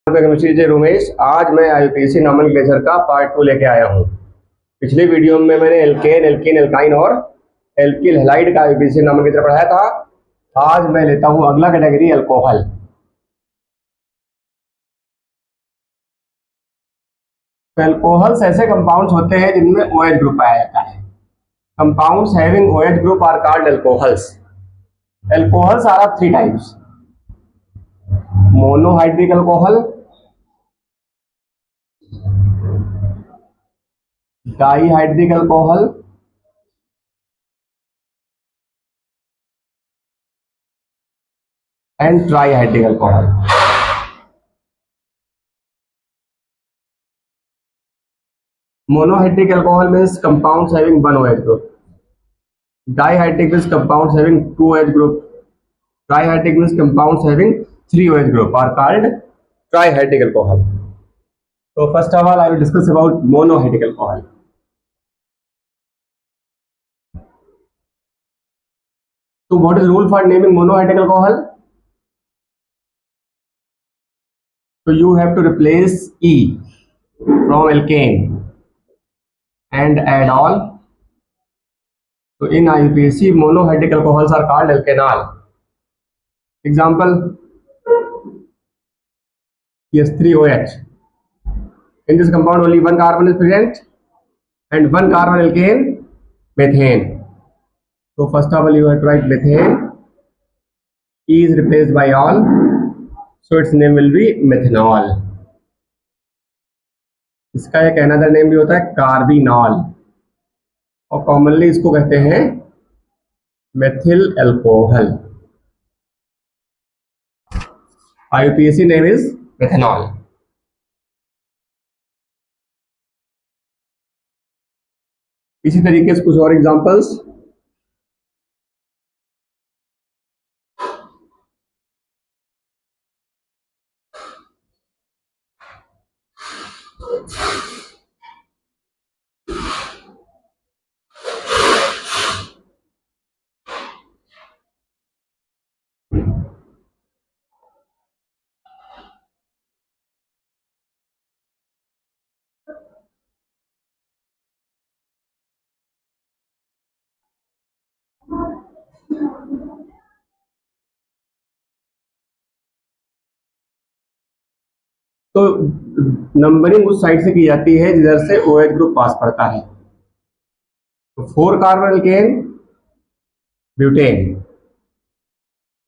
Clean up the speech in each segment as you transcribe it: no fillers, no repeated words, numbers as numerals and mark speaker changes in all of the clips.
Speaker 1: Chemistry Ramesh. आज मैं IUPAC nomenclature का पार्ट 2 लेके आया हूँ। पिछली वीडियो में मैंने एल्केन, एल्कीन, एल्काइन और एल्किल हैलाइड का आईयूपीएसी नोमेनक्लेचर पढ़ाया था। आज मैं लेता हूँ अगला कैटेगरी अल्कोहल। तो अल्कोहल्स ऐसे कंपाउंड्स होते हैं जिनमें OH ग्रुप पाया जाता है। Compounds having OH group are called alcohols. Alcohols are of 3 types: monohydric alcohol, dihydric alcohol and trihydrate alcohol. Monohydric alcohol means compounds having one OH group. Dihydric means compounds having two OH group. Trihydric means compounds having three OH group are called trihydric alcohol. So first of all, I will discuss about monohydric alcohol. So what is the rule for naming monohydric alcohol? So you have to replace E from alkane and add all. So in IUPAC, monohydric alcohols are called alkanol. Example: CH3OH. In this compound, only one carbon is present and one carbon alkane, methane. So first of all, you have to write methane. E is replaced by all, so its name will be methanol. इसका एक another name भी होता है carbinol, और commonly इसको कहते हैं methyl alcohol. IUPAC name is methanol. इसी तरीके से कुछ और एग्जांपल्स: तो नंबरिंग उस साइड से की जाती है जिधर से OH ग्रुप पास पड़ता है। तो 4 carbon alkane, butane.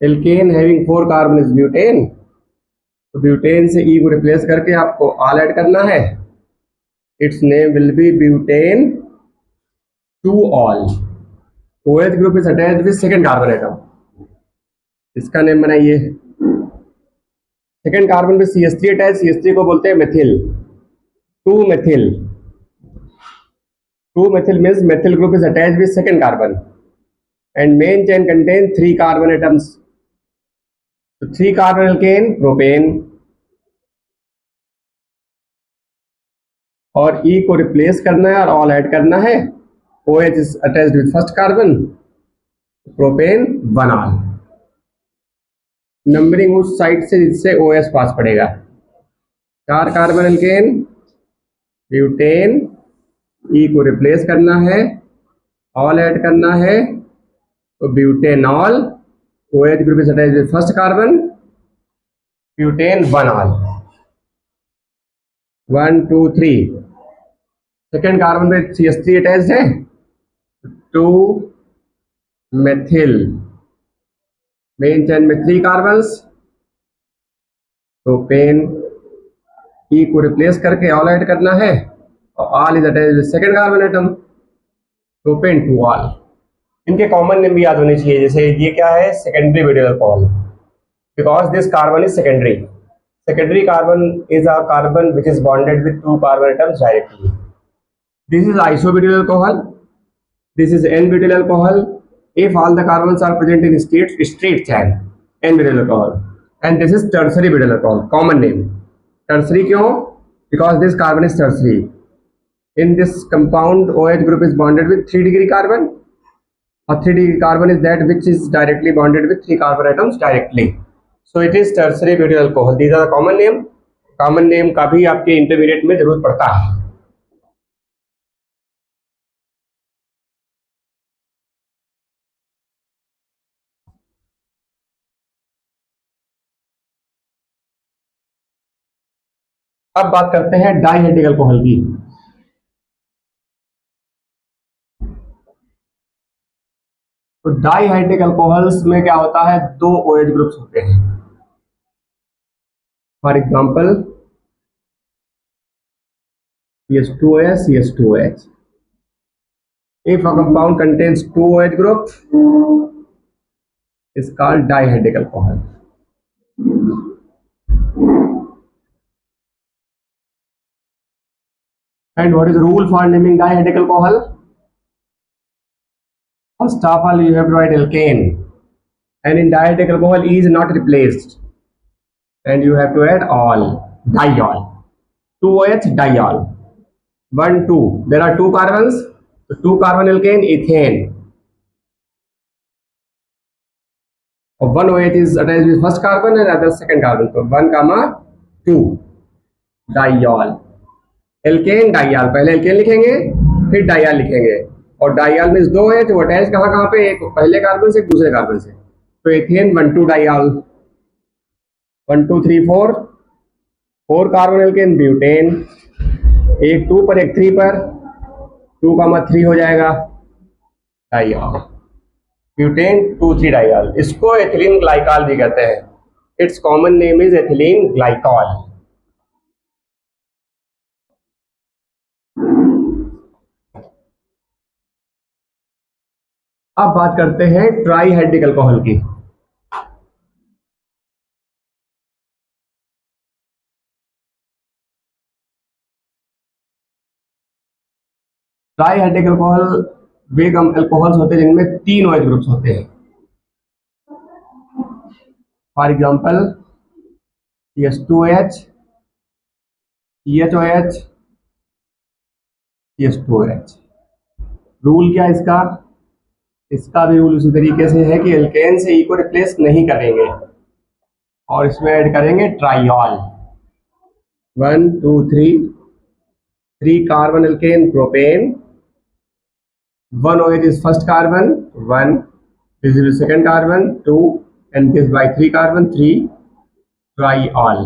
Speaker 1: Alkane having 4 carbon is butane. तो ब्यूटेन से E को रिप्लेस करके आपको ऑल ऐड करना है। Its name will be butane 2 ol. OH group is attached with second carbon atom. इसका नेम बनाइए। सेकंड कार्बन पे CH3 अटैच, CH3 को बोलते हैं methyl. 2 methyl. 2 methyl means methyl group is attached with second carbon and main chain contain 3 carbon atoms. So 3 carbon alkane, propane, और E को replace करना है और ऑल ऐड करना है। OH is attached with first carbon, propane 1 all. Numbering उस side से जिससे OH पास पड़ेगा। 4 कार्बन एल्केन, ब्यूटेन, E को रिप्लेस करना है, ऑल ऐड करना है, तो butanol. OH group is attached with first carbon, butane 1 all. 1 2 3। Second carbon पे CH3 अटैच्ड है, 2 मेथिल। मेन चेन में 3 कार्बन्स, प्रोपेन। E को रिप्लेस करके ऑल ऐड करना है, और ol is attached with second carbon atom, propane 2 ol. इनके common name भी याद होने चाहिए। जैसे ये क्या है, secondary butyl alcohol, because this carbon is secondary. Secondary carbon is a carbon which is bonded with 2 carbon atoms directly. This is isobutyl alcohol, this is n butyl alcohol if all the carbons are present in straight chain, n butyl alcohol, and this is tertiary butyl alcohol. Common name tertiary क्यों? Because this carbon is tertiary. In this compound, OH group is bonded with 3 degree carbon. A 3 degree carbon is that which is directly bonded with 3 carbon atoms directly. So it is tertiary butyl alcohol. These are the common name. Common name का भी आपके intermediate में जरूरत पड़ता है। अब बात करते हैं डाइहेड्रल अल्कोहल की। तो डाइहाइड्रिक अल्कोहल्स में क्या होता है, दो OH ग्रुप्स होते हैं। For example CH2OH, CH2OH। If a compound contains two OH group is called dihydric alcohol. And what is the rule for naming dihydric alcohol? First of all, you have to write alkane, and in dihydric alcohol E is not replaced, and you have to add all, diol, 2OH diol, 1 2. There are two carbons, so 2 carbon alkane, ethane, or 1 OH is attached with first carbon and other second carbon, so 1 comma 2 diol. Alkene डाइयाल, पहले alkene लिखेंगे फिर डाइयाल लिखेंगे, और डाइयाल में दो है तो attach कहाँ कहाँ पे, एक पहले कार्बन से एक दूसरे कार्बन से, तो एथेन 1 2 डाइयाल, 1 2 3 4, 4 कार्बन एल्केन ब्यूटेन, एक 2 पर एक 3 पर, 2,3 हो जाएगा डाइयाल, ब्यूटेन 2 3 डाइयाल। इसको एथिलीन ग्लाइकॉल भी कहते हैं। It's common name is ethylene glycol. अब बात करते हैं ट्राईहाइड्रिक अल्कोहल की। ट्राईहाइड्रिक अल्कोहल वे अल्कोहल्स होते हैं जिनमें 3 OH ग्रुप्स होते हैं। For example CH2OH, CHOH, CH2OH। Rule क्या इसका? इसका भी रूल उसी तरीके से है कि एल्केन से ई को रिप्लेस नहीं करेंगे और इसमें ऐड करेंगे triol, 1 2 3, 3 carbon alkane propane, 1 OH is first carbon, 1, this is the second carbon, 2, and this by 3 carbon, 3 triol.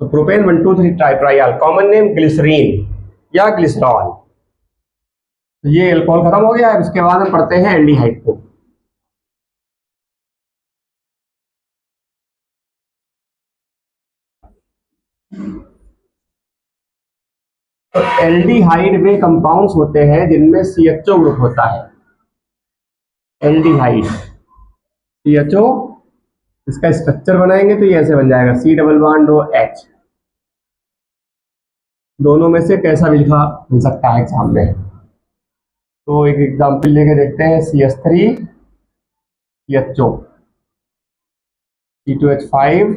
Speaker 1: तो प्रोपेन 1 2 3 ट्राइऑल, कॉमन नेम ग्लिसरीन या ग्लिसरॉल। तो ये अल्कोहल खत्म हो गया है। इसके बाद हम पढ़ते हैं एल्डिहाइड को। तो एल्डिहाइड वे कंपाउंड्स होते हैं जिनमें CHO ग्रुप होता है। एल्डिहाइड CHO, इसका स्ट्रक्चर बनाएंगे तो ये ऐसे बन जाएगा C डबल बॉन्ड OH। दोनों में से कैसा भी लिखा मिल सकता है एग्जाम में। तो एक एग्जाम्पल लेके देखते हैं, CH3 CHO, C2H5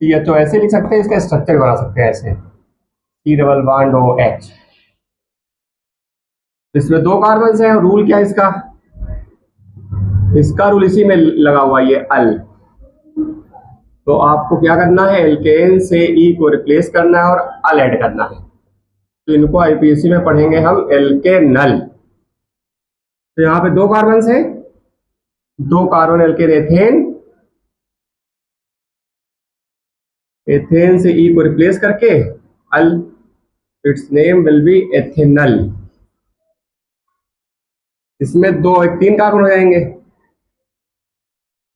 Speaker 1: CHO, ऐसे लिख सकते हैं। इसका स्ट्रक्चर बना सकते हैं ऐसे, C डबल बॉन्ड OH। इसमें 2 कार्बन हैं। रूल क्या है इसका? इसका रूल इसी में लगा हुआ है, ये अल। तो आपको क्या करना है, एल्केन से ई को रिप्लेस करना है और अल ऐड करना है। तो इनको आईपीएससी में पढ़ेंगे हम एल्केनल। तो यहाँ पे 2 कार्बन हैं, 2 कार्बन एल्केन एथेन, एथेन से ई को रिप्लेस करके al, its name will be ethanal. इसमें 3 कार्बन हो जाएंगे,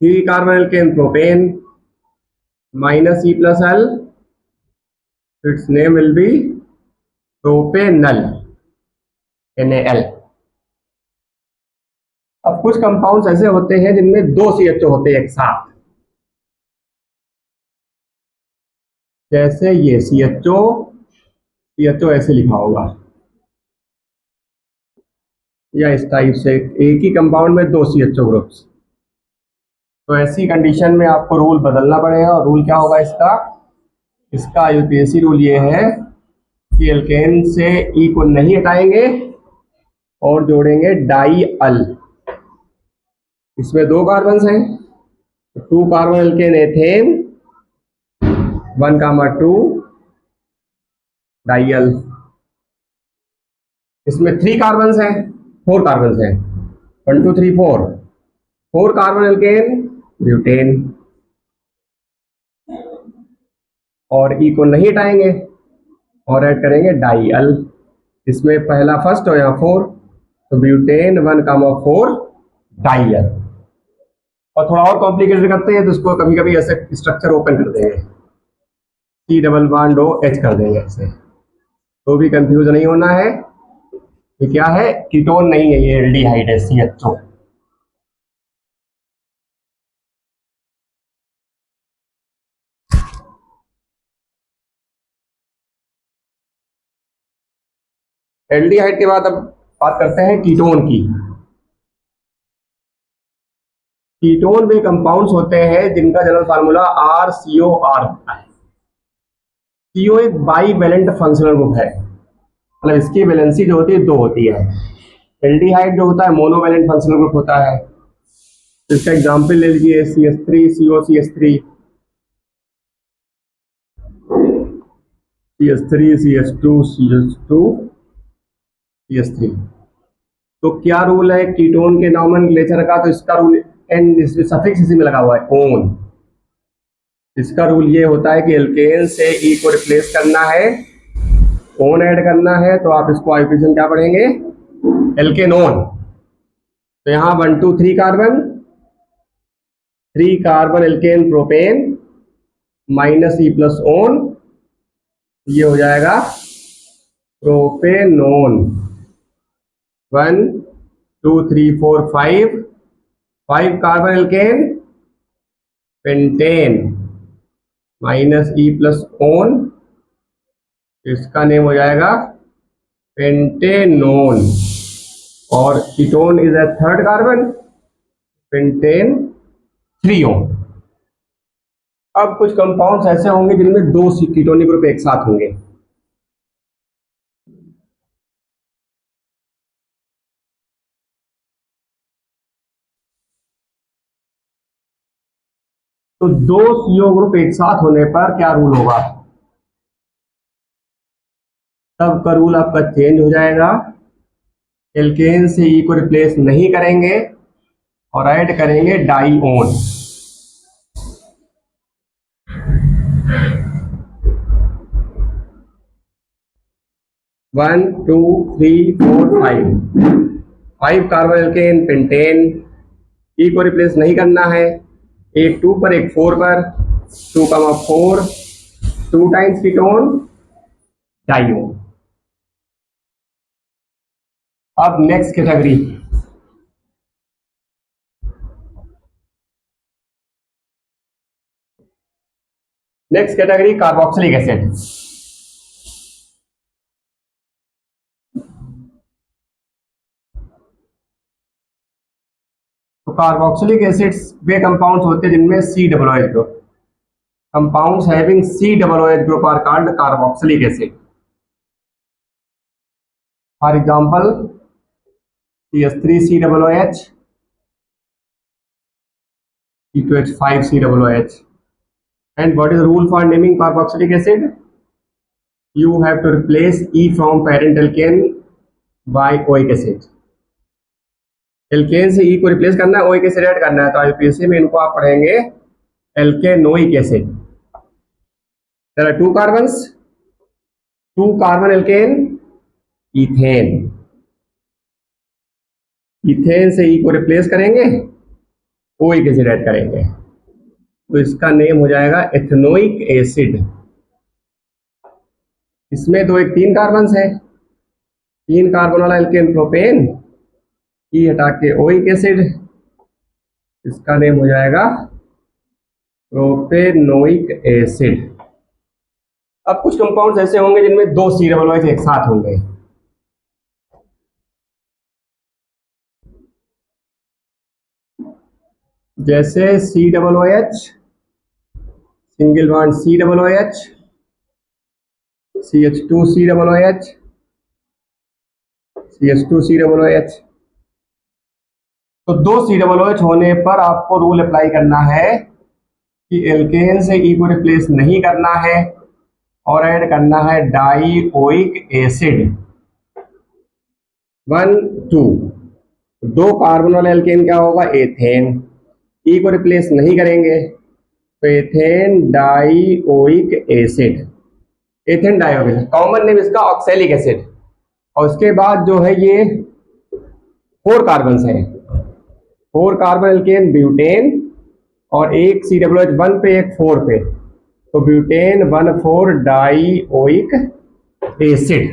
Speaker 1: 3 carbon alkane propane minus E plus al, its name will be propanal, NaL। अब कुछ कंपाउंड्स ऐसे होते हैं जिनमें 2 CHO होते हैं एक साथ, जैसे ये CHO ऐसे लिखा होगा, या इस टाइप से एक ही कंपाउंड में 2 CHO ग्रुप्स। तो ऐसी कंडीशन में आपको रूल बदलना पड़ेगा। और रूल क्या होगा इसका यूपीएससी रूल ये है कि एल्केन से ई को नहीं हटाएंगे और जोड़ेंगे डाई अल। इसमें 2 कार्बन हैं, 2 कार्बन एल्केन एथेन 1,2 डाइयल। इसमें 3 कार्बन्स हैं, 4 कार्बन्स हैं, 1 2 3 4 कार्बन एल्केन ब्यूटेन। और ई को नहीं हटाएंगे और ऐड करेंगे डाइयल। इसमें पहला फर्स्ट हो यहाँ 4, तो ब्यूटेन 1,4 डाइयल। और थोड़ा और कॉम्प्लिकेटेड करते हैं तो इसको कभी कभी ऐसे स्ट्रक्चर ओपन कर देंगे, C डबल बॉन्ड OH कर देंगे ऐसे, तो भी कंफ्यूज नहीं होना है। ये क्या है? कीटोन नहीं है, ये एल्डिहाइड है, CHO। एल्डिहाइड के बाद अब बात करते हैं कीटोन की। कीटोन वे कंपाउंड्स होते हैं जिनका जनरल फार्मूला RCOR होता है। CO एक बाईवैलेंट फंक्शनल ग्रुप है, मतलब इसकी वैलेंसी जो होती है 2 होती है। एल्डिहाइड जो होता है मोनोवैलेंट फंक्शनल ग्रुप होता है। तो इसका एग्जाम्पल ले लीजिए CH3 COCH3, CH3 CH2 CH2 CH3। तो क्या रूल है कीटोन के नॉमेनक्लेचर का? तो इसका रूल एन, इसमें सफिक्स इसी में लगा हुआ है ओन। इसका रूल ये होता है कि एल्केन से ई को रिप्लेस करना है, ओन ऐड करना है, तो आप इसको आइफिशन क्या पढ़ेंगे? एल्केनोन। तो यहाँ 1 2 3 carbon, 3 carbon alkane propane minus E plus one, ये हो जाएगा propanone. 1 2 3 4 5 carbon alkane pentane minus E plus one, इसका नेम हो जाएगा पेंटेनोन। और ketone is a 3rd carbon, pentane 3O। अब कुछ कंपाउंड्स ऐसे होंगे जिनमें 2 कीटोनिक ग्रुप एक साथ होंगे। तो 2 CO ग्रुप एक साथ होने पर क्या रूल होगा? तब का रूल आपका चेंज हो जाएगा। एल्केन से ई को रिप्लेस नहीं करेंगे और ऐड करेंगे dione. One two three four five carbon alkane pentane, E को रिप्लेस नहीं करना है, एक 2 पर एक 4 पर, 2,4 2 टाइम्स कीटोन डाईओन। अब नेक्स्ट कैटेगरी, कार्बोक्सिलिक एसिड। तो कार्बोक्सिलिक एसिड्स वे कंपाउंड्स होते हैं जिनमें COOH group, compounds having COOH group are called carboxylic acid. For example CH3COOH, C2H5COOH. And what is the rule for naming carboxylic acid? You have to replace E from parent alkane by oic acid. Alkane से E को replace करना है, oic acid add करना है, तो IPSC में इनको आप पढ़ेंगे alkanoic acid. There are 2 carbons, 2 carbon alkane ethane. Ethane से ई को रिप्लेस करेंगे, ओइक एसिड ऐड करेंगे, तो इसका नेम हो जाएगा एथेनोइक एसिड। इसमें 2 1 3 कार्बन्स है, 3 कार्बन वाला एल्केन प्रोपेन, ई हटा के ओइक एसिड, इसका नेम हो जाएगा प्रोपेनोइक एसिड। अब कुछ कंपाउंड्स ऐसे होंगे जिनमें 2 COOH एक साथ होंगे। जैसे COOH, single bond COOH, CH2COOH, CH2COOH। तो 2 COOH होने पर आपको रूल अप्लाई करना है कि एल्केन से ई को रिप्लेस नहीं करना है और ऐड करना है डाइओइक एसिड 1 2। दो कार्बन वाला एल्केन क्या होगा, एथेन। ई को रिप्लेस नहीं करेंगे तो ethane dioic acid, ethane dioic acid, common name इसका ऑक्सैलिक एसिड। और उसके बाद जो है ये 4 कार्बन है, 4 कार्बन एल्केन ब्यूटेन, और एक COOH 1 पे एक 4 पे, तो ब्यूटेन 1,4 डाइओइक एसिड।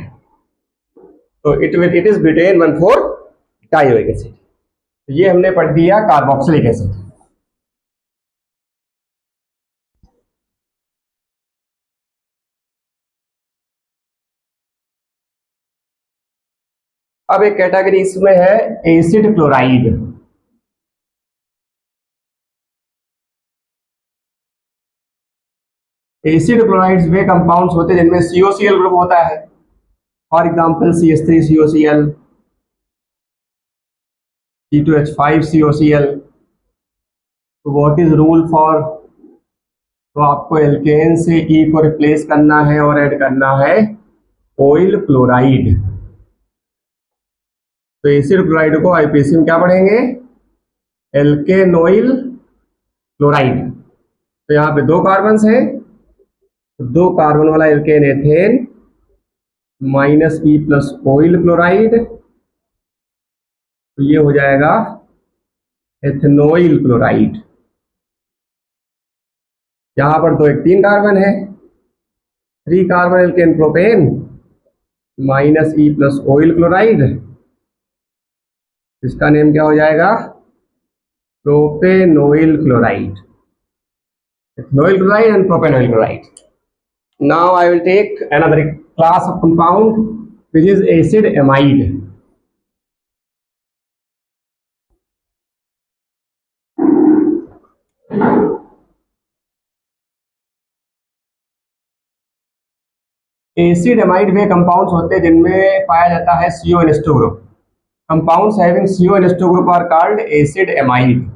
Speaker 1: तो it is butane 1,4 dioic acid. ये हमने पढ़ दिया कार्बोक्सिलिक एसिड। अब एक कैटेगरी इसमें है एसिड क्लोराइड। एसिड क्लोराइड्स वे कंपाउंड्स होते हैं जिनमें COCl ग्रुप होता है, फॉर एग्जांपल CH3COCl, C2H5COCl। तो व्हाट इज रूल फॉर, तो आपको एल्केन से ई को रिप्लेस करना है और ऐड करना है ऑयल क्लोराइड। तो एसिड क्लोराइड को आईपीसी में क्या पढ़ेंगे, एल्केनोइल क्लोराइड। तो यहाँ पे 2 कार्बन है, 2 कार्बन वाला alkane ethane -E plus oyl chloride, तो ये हो जाएगा एथेनोइल क्लोराइड। यहां पर तो एक 3 कार्बन है, 3 carbon alkane propane -E plus oyl chloride, इसका नेम क्या हो जाएगा, propanoyl chloride, ethyl chloride and propanoyl chloride. Now I will take another class of compound which is acid amide. Acid amide वे कंपाउंड्स होते हैं जिनमें पाया जाता है CONH2 group. Compounds having CONH2 group are called acid amide.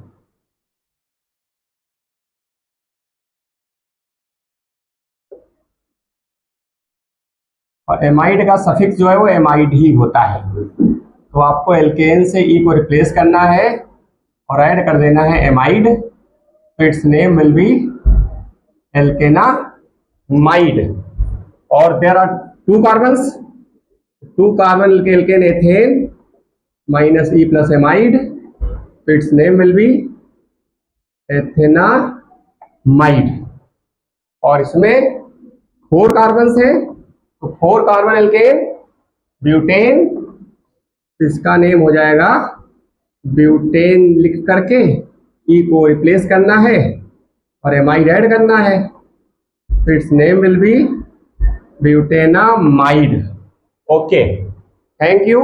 Speaker 1: और amide का suffix जो है वो एमाइड ही होता है। तो आपको एल्केन से ई को रिप्लेस करना है और ऐड कर देना है एमाइड, तो its name will be alkanamide. और there are 2 carbons, 2 carbon alkane ethane -E plus amide, तो its name will be ethanamide. और इसमें 4 कार्बन है, तो 4 कार्बन एल्केन ब्यूटेन, तो इसका नेम हो जाएगा ब्यूटेन। लिख करके ई को रिप्लेस करना है और एमाइड ऐड करना है, तो its name will be butanamide. Okay, thank you.